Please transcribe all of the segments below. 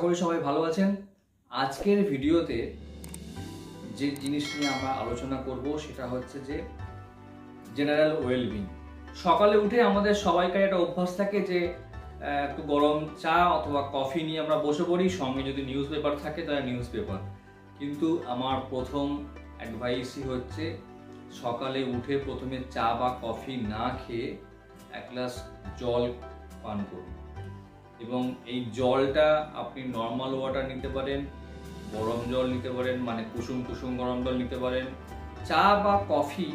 করি সবাই ভালো আছেন। আজকের ভিডিওতে যে জিনিস নিয়ে আমরা আলোচনা করব সেটা হচ্ছে যে জেনারেল ওয়েলবিং। সকালে উঠে আমাদের সবাইকার একটা অভ্যাস থাকে যে একটু গরম চা অথবা কফি নিয়ে আমরা বসে পড়ি, সঙ্গে যদি নিউজ পেপার থাকে তাহলে নিউজ পেপার। কিন্তু আমার প্রথম অ্যাডভাইসই হচ্ছে সকালে উঠে প্রথমে চা বা কফি না খেয়ে এক গ্লাস জল পান করুন। এবং এই জলটা আপনি নর্মাল ওয়াটার নিতে পারেন, গরম জল নিতে পারেন, মানে কুসুম কুসুম গরম জল নিতে পারেন। চা বা কফি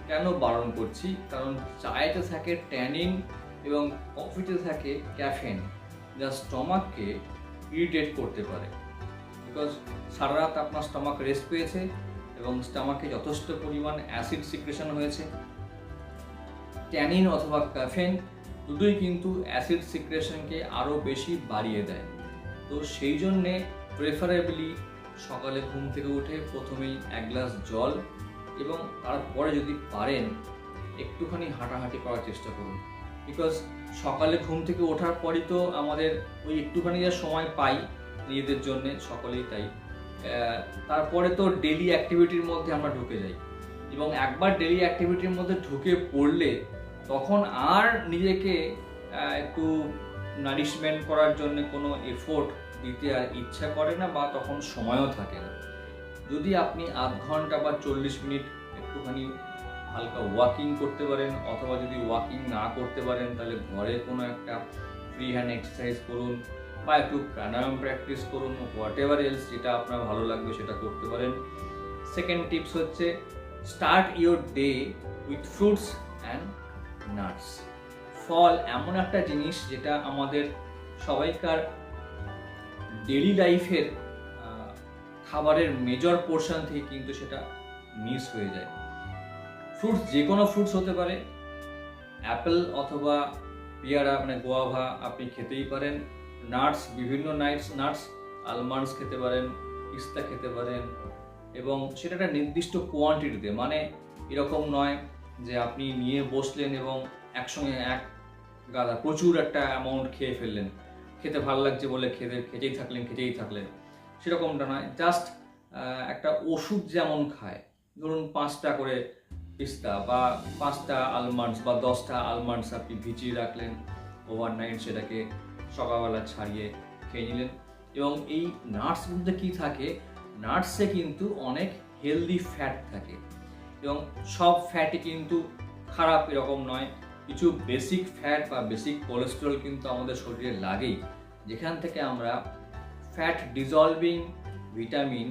কেন বারণ করছি, কারণ চায়েতে থাকে ট্যানিন এবং কফিতে থাকে ক্যাফেন, যা স্টমাককে ইরিটেট করতে পারে। বিকজ সারা রাত আপনার স্টমাক রেস্ট পেয়েছে এবং স্টমাকে যথেষ্ট পরিমাণ অ্যাসিড সিক্রেশন হয়েছে। ট্যানিন অথবা ক্যাফেন দুটোই কিন্তু অ্যাসিড সিক্রেশনকে আরও বেশি বাড়িয়ে দেয়। তো সেই জন্যে প্রেফারেবলি সকালে ঘুম থেকে উঠে প্রথমেই এক গ্লাস জল এবং তারপরে যদি পারেন একটুখানি হাঁটাহাঁটি করার চেষ্টা করুন। বিকজ সকালে ঘুম থেকে ওঠার পরই তো আমাদের ওই একটুখানি যা সময় পাই নিজেদের জন্যে, সকলেই তাই। তারপরে তো ডেলি অ্যাক্টিভিটির মধ্যে আমরা ঢুকে যাই এবং একবার ডেলি অ্যাক্টিভিটির মধ্যে ঢুকে পড়লে তখন আর নিজেকে একটু নারিশমেন্ট করার জন্য কোনো এফোর্ট দিতে আর ইচ্ছা করে না, বা তখন সময়ও থাকে না। যদি আপনি আধ ঘন্টা বা 40 মিনিট একটুখানি হালকা ওয়াকিং করতে পারেন, অথবা যদি ওয়াকিং না করতে পারেন তাহলে ঘরে কোনো একটা ফ্রি হ্যান্ড এক্সারসাইজ করুন, বা একটু প্রাণায়াম প্র্যাকটিস করুন, হোয়াট এভার এলস যেটা আপনার ভালো লাগবে সেটা করতে পারেন। সেকেন্ড টিপস হচ্ছে start your day with fruits and nuts. ফল এমন একটা জিনিস যেটা আমাদের সবাইকার ডেইলি লাইফের খাবারের মেজর পোর্শন থেকে কিন্তু সেটা মিস হয়ে যায়। ফ্রুটস যে কোনো ফ্রুটস হতে পারে, অ্যাপেল অথবা পেয়ারা মানে গোয়াভা আপনি খেতেই পারেন। নাটস, বিভিন্ন নাটস, আলমন্ডস খেতে পারেন, পিস্তা খেতে পারেন, এবং সেটা একটা নির্দিষ্ট কোয়ান্টিটিতে, মানে এরকম নয় যে আপনি নিয়ে বসলেন এবং একসঙ্গে এক গাদা প্রচুর একটা অ্যামাউন্ট খেয়ে ফেললেন, খেতে ভালো লাগছে বলে খেতেই থাকলেন, সেরকমটা নয়। জাস্ট একটা ওষুধ যেমন খায়, ধরুন 5টা করে পিস্তা বা 5টা আলমন্ডস বা 10টা আলমন্ডস আপনি ভিজিয়ে রাখলেন ওভারনাইট, সেটাকে সকালবেলা ছাড়িয়ে খেয়ে নিলেন। এবং এই নাটস মধ্যে কী থাকে, নাটসে কিন্তু অনেক হেলদি ফ্যাট থাকে, এবং সব ফ্যাটই কিন্তু খারাপ এরকম নয়। কিছু বেসিক ফ্যাট বা বেসিক কোলেস্টেরল কিন্তু আমাদের শরীরে লাগেই, যেখান থেকে আমরা ফ্যাট ডিজলভিং ভিটামিন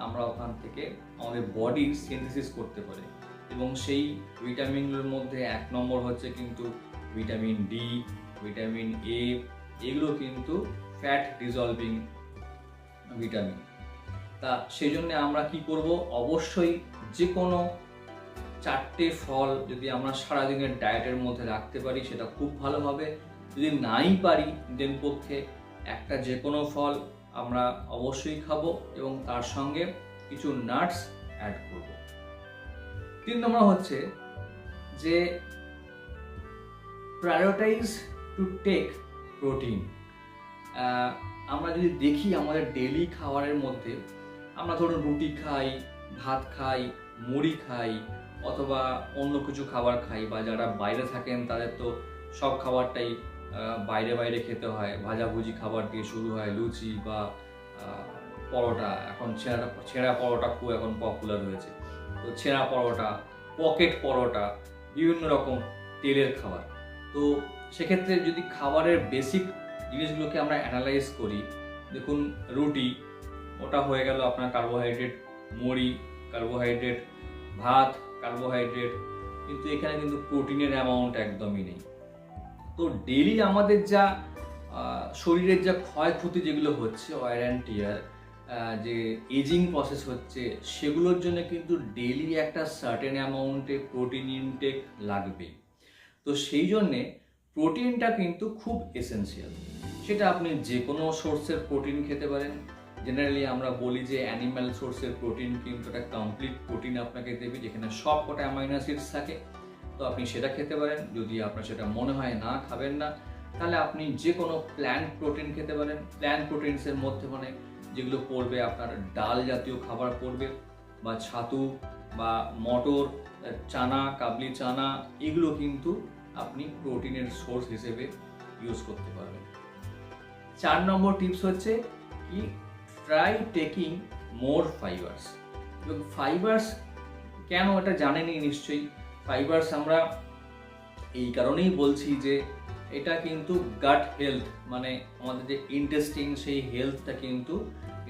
আমরা ওখান থেকে আমাদের বডি সিনথেসিস করতে পারে। এবং সেই ভিটামিনগুলোর মধ্যে 1 নম্বর হচ্ছে কিন্তু ভিটামিন ডি, ভিটামিন এ, এগুলো কিন্তু ফ্যাট ডিজলভিং ভিটামিন। তা সেই জন্য আমরা কি করব, অবশ্যই যে কোনো 4টে ফল যদি আমরা সারাদিনের ডায়েটের মধ্যে রাখতে পারি সেটা খুব ভালো হবে। যদি নাই পারি দেন পক্ষে একটা যে কোনো ফল আমরা অবশ্যই খাবো এবং তার সঙ্গে কিছু নাটস অ্যাড করব। 3 নম্বর হচ্ছে যে প্রায়োরিটাইজ টু টেক প্রোটিন। আমরা যদি দেখি আমাদের ডেইলি খাবারের মধ্যে, আমরা ধরুন রুটি খাই, ভাত খাই, মুড়ি খাই, অথবা অন্য কিছু খাবার খাই, বা যারা বাইরে থাকেন তাদের তো সব খাবারটাই বাইরে খেতে হয়। ভাজাভুজি খাবার দিয়ে শুরু হয়, লুচি বা পরোটা, এখন ছেঁড়া পরোটা খুব এখন পপুলার হয়েছে, তো ছেঁড়া পরোটা, পকেট পরোটা, বিভিন্ন রকম তেলের খাবার। তো সেক্ষেত্রে যদি খাবারের বেসিক জিনিসগুলোকে আমরা অ্যানালাইজ করি, দেখুন রুটি, ওটা হয়ে গেল আপনার কার্বোহাইড্রেট, মুড়ি কার্বোহাইড্রেট, ভাত কার্বোহাইড্রেট, কিন্তু এখানে কিন্তু প্রোটিনের অ্যামাউন্ট একদমই নেই। তো ডেইলি আমাদের যা শরীরের যা ক্ষয়ক্ষতি যেগুলো হচ্ছে, ওয়ার অ্যান্ড টিয়ার, যে এজিং প্রসেস হচ্ছে, সেগুলোর জন্য কিন্তু ডেইলি একটা সার্টেন অ্যামাউন্টে প্রোটিন ইনটেক লাগবেই। তো সেই জন্যে প্রোটিনটা কিন্তু খুব এসেনশিয়াল। সেটা আপনি যে কোনো সোর্সের প্রোটিন খেতে পারেন। জেনারেলি আমরা বলি যে অ্যানিম্যাল সোর্সের প্রোটিন কিন্তু একটা কমপ্লিট প্রোটিন আপনাকে দেবে, যেখানে সব কটা অ্যামাইনো অ্যাসিডস থাকে। তো আপনি সেটা খেতে পারেন। যদি আপনার সেটা মনে হয় না খাবেন না, তাহলে আপনি যে কোনো প্ল্যান্ট প্রোটিন খেতে পারেন। প্ল্যান্ট প্রোটিনসের মধ্যে মানে যেগুলো পড়বে আপনার ডাল জাতীয় খাবার পড়বে, বা ছাতু বা মটর, চানা, কাবলি চানা, এগুলো কিন্তু আপনি প্রোটিনের সোর্স হিসেবে ইউজ করতে পারবেন। 4 নম্বর টিপস হচ্ছে কি, ট্রাই টেকিং মোর ফাইবার্স। এবং ফাইবার্স কেন, এটা জানেনই নিশ্চয়ই। ফাইবার্স আমরা এই কারণেই বলছি যে এটা কিন্তু গাট হেলথ, মানে আমাদের যে ইন্টেস্টিন, সেই হেলথটা কিন্তু,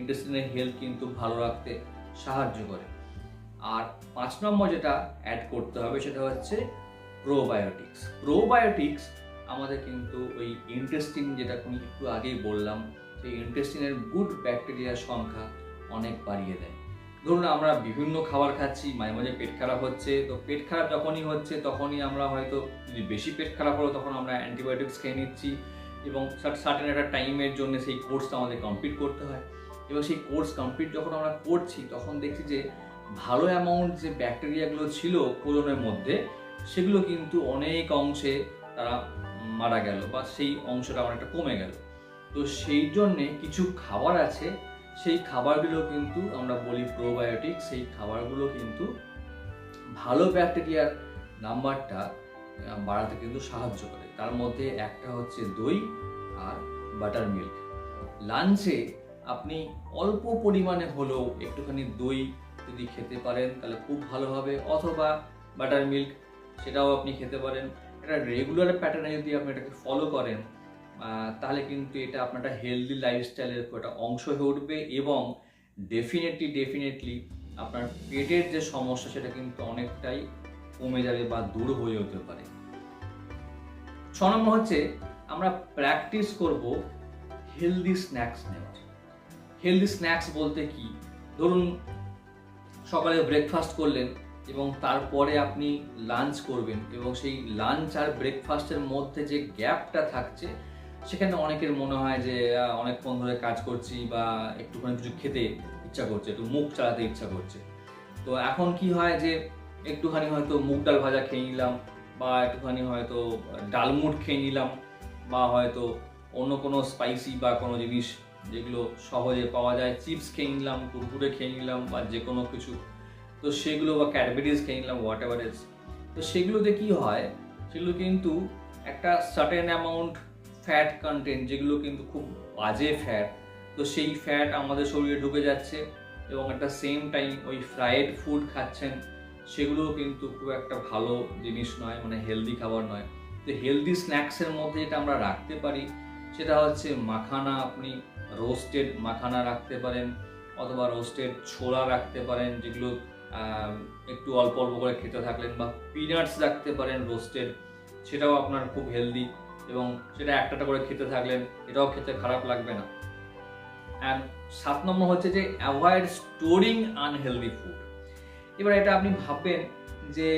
ইন্টেস্টিনের হেলথ কিন্তু ভালো রাখতে সাহায্য করে। আর 5 নম্বর যেটা অ্যাড করতে হবে সেটা হচ্ছে প্রোবায়োটিক্স। প্রোবায়োটিক্স আমাদের কিন্তু ওই ইন্টেস্টিন, যেটা আমি একটু আগেই বললাম, সেই ইন্টেস্টিনের গুড ব্যাকটেরিয়ার সংখ্যা অনেক বাড়িয়ে দেয়। ধরুন আমরা বিভিন্ন খাবার খাচ্ছি, মাঝে মাঝে পেট খারাপ হচ্ছে, তো পেট খারাপ যখনই হচ্ছে তখনই আমরা হয়তো, যদি বেশি পেট খারাপ হলো তখন আমরা অ্যান্টিবায়োটিক্স খেয়ে নিচ্ছি, এবং সার্টেন একটা টাইমের জন্য সেই কোর্সটা আমাদের কমপ্লিট করতে হয়। এবং সেই কোর্স কমপ্লিট যখন আমরা করছি তখন দেখছি যে ভালো অ্যামাউন্ট যে ব্যাকটেরিয়াগুলো ছিল কোলনের মধ্যে, সেগুলো কিন্তু অনেক অংশে তারা মারা গেল, বা সেই অংশটা অনেকটা কমে গেল। তো সেই জন্যে কিছু খাবার আছে, সেই খাবারগুলো কিন্তু আমরা বলি প্রোবায়োটিক। সেই খাবারগুলো কিন্তু ভালো ব্যাকটেরিয়ার নাম্বারটা বাড়াতে কিন্তু সাহায্য করে। তার মধ্যে একটা হচ্ছে দই আর বাটার মিল্ক। লাঞ্চে আপনি অল্প পরিমাণে হলেও একটুখানি দই যদি খেতে পারেন তাহলে খুব ভালো হবে, অথবা বাটার মিল্ক, সেটাও আপনি খেতে পারেন। এটা রেগুলার প্যাটার্নে যদি আপনি এটাকে ফলো করেন তাহলে কিন্তু এটা আপনার একটা হেলদি লাইফস্টাইলের একটা অংশ হয়ে উঠবে, এবং ডেফিনেটলি আপনার পেটের যে সমস্যা সেটা কিন্তু অনেকটাই কমে যাবে বা দূর হয়ে যেতে পারে। 6 নম্বর হচ্ছে আমরা প্র্যাকটিস করব হেলদি স্ন্যাক্স নেওয়ার। হেলদি স্ন্যাক্স বলতে কি, ধরুন সকালে ব্রেকফাস্ট করলেন এবং তারপরে আপনি লাঞ্চ করবেন, এবং সেই লাঞ্চ আর ব্রেকফাস্টের মধ্যে যে গ্যাপটা থাকছে, সেখানে অনেকের মনে হয় যে অনেকক্ষণ ধরে কাজ করছি, বা একটুখানি কিছু খেতে ইচ্ছা করছে, একটু মুখ চালাতে ইচ্ছা করছে। তো এখন কি হয় যে একটুখানি হয়তো মুগ ডাল ভাজা খেয়ে নিলাম, বা একটুখানি হয়তো ডালমুট খেয়ে নিলাম, বা হয়তো অন্য কোনো স্পাইসি বা কোনো জিনিস যেগুলো সহজে পাওয়া যায়, চিপস খেয়ে নিলাম, কুরকুরে খেয়ে নিলাম, বা যে কোনো কিছু, তো সেগুলো, বা ক্যাডবেরিজ খেয়ে নিলাম, হোয়াট এভার ইজ। তো সেগুলোতে কি হয়, সেগুলো কিন্তু একটা সার্টেন অ্যামাউন্ট ফ্যাট কন্টেন্ট, যেগুলো কিন্তু খুব বাজে ফ্যাট, তো সেই ফ্যাট আমাদের শরীরে ঢুকে যাচ্ছে, এবং একটা সেম টাইম ওই ফ্রাইড ফুড খাচ্ছেন, সেগুলোও কিন্তু খুব একটা ভালো জিনিস নয়, মানে হেলদি খাবার নয়। তো হেলদি স্ন্যাক্সের মধ্যে যেটা আমরা রাখতে পারি সেটা হচ্ছে মাখানা। আপনি রোস্টেড মাখানা রাখতে পারেন, অথবা রোস্টেড ছোলা রাখতে পারেন, যেগুলো একটু অল্প অল্প করে খেতে থাকলেন, বা পিনাটস রাখতে পারেন রোস্টেড, সেটাও আপনার খুব হেলদি, এবং সেটা একটা করে খেতে থাকলেন, এটাও খেতে খারাপ লাগবে না। অ্যান্ড 7 নম্বর হচ্ছে যে অ্যাভয়েড স্টোরিং আনহেলদি ফুড। এবার এটা আপনি ভাববেন যে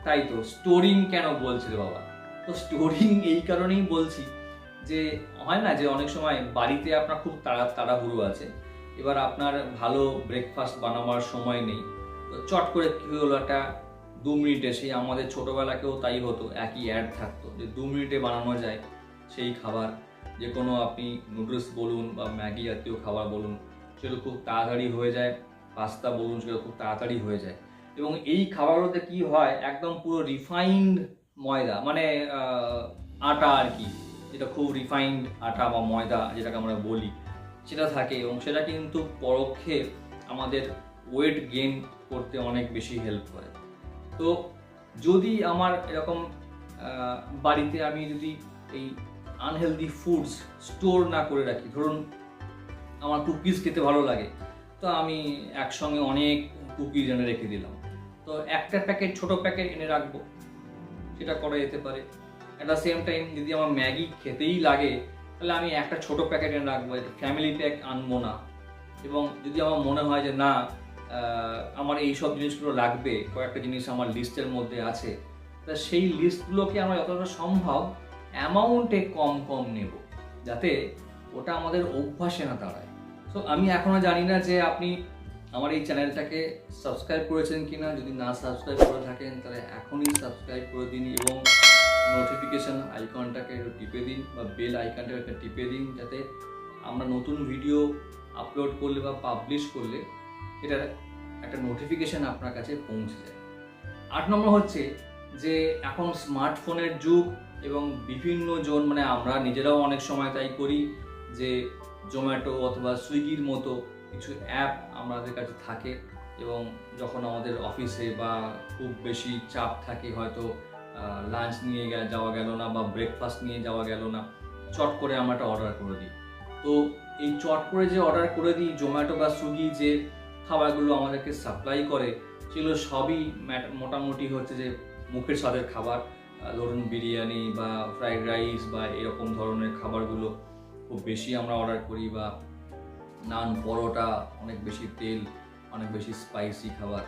তাই তো, স্টোরিং কেন বলছি রে বাবা? তো স্টোরিং এই কারণেই বলছি যে হয় না যে অনেক সময় বাড়িতে আপনার খুব তাড়াহুড়ো আছে, এবার আপনার ভালো ব্রেকফাস্ট বানাবার সময় নেই, তো চট করে কী হলো, একটা 2 মিনিটে, সেই আমাদের ছোটোবেলাকেও তাই হতো, একই অ্যাড থাকতো যে 2 মিনিটে বানানো যায় সেই খাবার, যে কোনো আপনি নুডলস বলুন বা ম্যাগি জাতীয় খাবার বলুন, সেগুলো খুব তাড়াতাড়ি হয়ে যায়, পাস্তা বলুন, সেগুলো খুব তাড়াতাড়ি হয়ে যায়। এবং এই খাবারগুলোতে কি হয়, একদম পুরো রিফাইন্ড ময়দা, মানে আটা আর কি, যেটা খুব রিফাইন্ড আটা বা ময়দা যেটাকে আমরা বলি, সেটা থাকে, এবং সেটা কিন্তু পরোক্ষে আমাদের ওয়েট গেইন করতে অনেক বেশি হেল্প করে। তো যদি আমার এরকম বাড়িতে আমি যদি এই আনহেলদি ফুডস স্টোর না করে রাখি, ধরুন আমার কুকিজ খেতে ভালো লাগে, তো আমি একসঙ্গে অনেক কুকিজ এনে রেখে দিলাম, তো একটা প্যাকেট, ছোট প্যাকেট এনে রাখবো, সেটা করা যেতে পারে। অ্যাট দ্য সেম টাইম যদি আমার ম্যাগি খেতেই লাগে, তাহলে আমি একটা ছোট প্যাকেট এনে রাখবো, একটা ফ্যামিলি প্যাক আনবো না। এবং যদি আমার মনে হয় যে না, আমার এই সব জিনিসগুলো লাগবে, কয়েকটা জিনিস আমার লিস্টের মধ্যে আছে, তা সেই লিস্টগুলোকে আমরা যতটা সম্ভব অ্যামাউন্টে কম নেব, যাতে ওটা আমাদের অভ্যাসে না দাঁড়ায়। সো আমি এখনও জানি না যে আপনি আমার এই চ্যানেলটাকে সাবস্ক্রাইব করেছেন কিনা। যদি না সাবস্ক্রাইব করে থাকেন তাহলে এখনই সাবস্ক্রাইব করে দিন, এবং নোটিফিকেশন আইকনটাকে একটু টিপে দিন বা বেল আইকনটাকে একটা টিপে দিন, যাতে আমরা নতুন ভিডিও আপলোড করলে বা পাবলিশ করলে এটার একটা নোটিফিকেশন আপনার কাছে পৌঁছে যায়। 8 নম্বর হচ্ছে যে এখন স্মার্টফোনের যুগ এবং বিভিন্ন জন মানে আমরা নিজেরাও অনেক সময় তাই করি যে জোম্যাটো অথবা সুইগির মতো কিছু অ্যাপ আমাদের কাছে থাকে, এবং যখন আমাদের অফিসে বা খুব বেশি চাপ থাকে, হয়তো লাঞ্চ নিয়ে যাওয়া গেল না বা ব্রেকফাস্ট নিয়ে যাওয়া গেল না, চট করে আমরা একটা অর্ডার করে দিই। তো এই চট করে যে অর্ডার করে দিই, জোম্যাটো বা সুইগি যে খাবারগুলো আমাদেরকে সাপ্লাই করে সেগুলো সবই মোটামুটি হচ্ছে যে মুখের স্বাদের খাবার। ধরুন বিরিয়ানি বা ফ্রাইড রাইস বা এরকম ধরনের খাবারগুলো খুব বেশি আমরা অর্ডার করি, বা নান, পরোটা, অনেক বেশি তেল, অনেক বেশি স্পাইসি খাবার।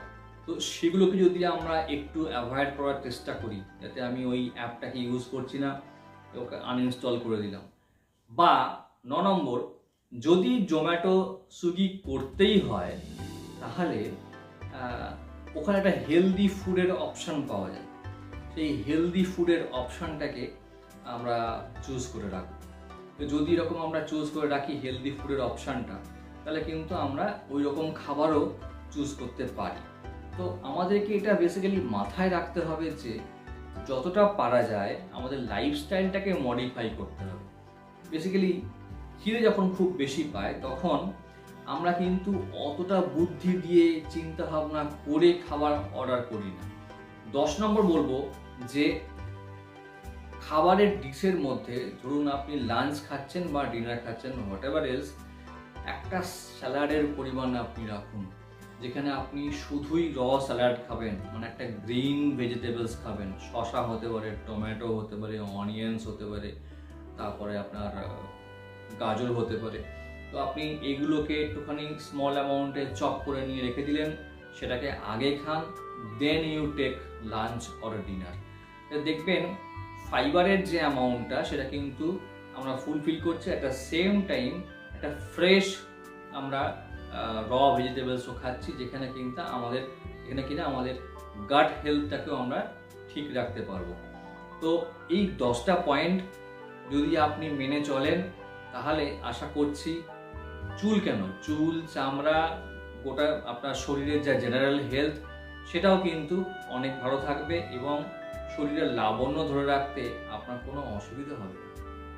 তো সেগুলোকে যদি আমরা একটু অ্যাভয়েড করার চেষ্টা করি, যাতে আমি ওই অ্যাপটাকে ইউজ করছি না, ওকে আনইনস্টল করে দিলাম। বা 9 নম্বর, যদি জোম্যাটো সুইগি করতেই হয় তাহলে ওখানে একটা হেলদি ফুডের অপশান পাওয়া যায়, সেই হেলদি ফুডের অপশানটাকে আমরা চুজ করে রাখবো। তো যদি এরকম আমরা চুজ করে রাখি হেলদি ফুডের অপশানটা, তাহলে কিন্তু আমরা ওই রকম খাবারও চুজ করতে পারি। তো আমাদেরকে এটা বেসিক্যালি মাথায় রাখতে হবে যে যতটা পারা যায় আমাদের লাইফস্টাইলটাকে মডিফাই করতে হবে। বেসিক্যালি খিদে যখন খুব বেশি পায় তখন আমরা কিন্তু অতটা বুদ্ধি দিয়ে চিন্তা ভাবনা করে খাবার অর্ডার করি না। 10 নম্বর বলবো যে খাবারের ডিশের মধ্যে ধরুন আপনি লাঞ্চ খাচ্ছেন বা ডিনার খাচ্ছেন, হোয়াট এভার এলস, একটা স্যালাডের পরিমাণ আপনি রাখুন, যেখানে আপনি শুধুই র স্যালাড খাবেন, মানে একটা গ্রিন ভেজিটেবলস খাবেন। শসা হতে পারে, টমেটো হতে পারে, অনিয়ন্স হতে পারে, তারপরে আপনার গাজর হতে পারে। তো আপনি এগুলোকে একটুখানি স্মল অ্যামাউন্টে চপ করে নিয়ে রেখে দিলেন, সেটাকে আগে খান, then you take lunch or dinner. দেখবেন ফাইবারের যে অ্যামাউন্টটা সেটা কিন্তু আমরা ফুলফিল করছি, একটা সেম টাইম একটা ফ্রেশ আমরা র ভেজিটেবলসও খাচ্ছি, যেখানে কিন্তু আমাদের গাট হেলথটাকেও আমরা ঠিক রাখতে পারবো। তো এই 10টা পয়েন্ট যদি আপনি মেনে চলেন তাহলে আশা করছি চুল, চামড়া, গোটা আপনার শরীরের যা জেনারেল হেলথ সেটাও কিন্তু অনেক ভালো থাকবে, এবং শরীরের লাবণ্য ধরে রাখতে আপনার কোনো অসুবিধা হবে না।